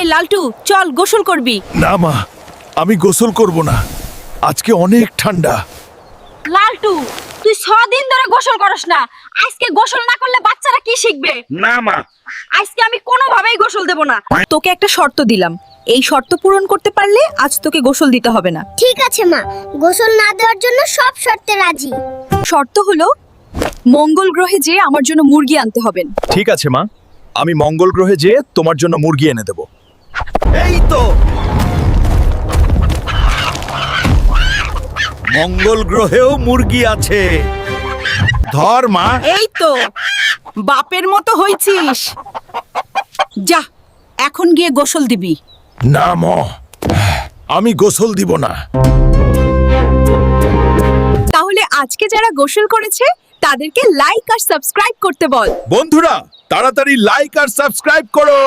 এই লালটু চল গোসল করবি। না মা, আমি গোসল করব না, আজকে অনেক ঠান্ডা। লালটু তুই 6 দিন ধরে গোসল করস না, আজকে গোসল না করলে বাচ্চারা কি শিখবে? না মা, আজকে আমি কোনোভাবেই গোসল দেব না। তোকে একটা শর্ত দিলাম, এই শর্ত পূরণ করতে পারলে আজ তোকে গোসল দিতে হবে না। ঠিক আছে মা, গোসল না দেওয়ার জন্য সব শর্তে রাজি। শর্ত হলো মঙ্গল গ্রহে যেয়ে আমার জন্য মুরগি আনতে হবে। ঠিক আছে মা, আমি মঙ্গল গ্রহে যেয়ে তোমার জন্য মুরগি এনে দেব। এই তো মঙ্গল গ্রহেও মুরগি আছে। ধর মা। এই তো বাপের মতো হইছিস, যা এখন গিয়ে গোসল দিবি। না ম, আমি গোসল দিব না। তাহলে আজকে যারা গোসল করেছে তাদেরকে লাইক আর সাবস্ক্রাইব করতে বল। বন্ধুরা তাড়াতাড়ি লাইক আর সাবস্ক্রাইব করো।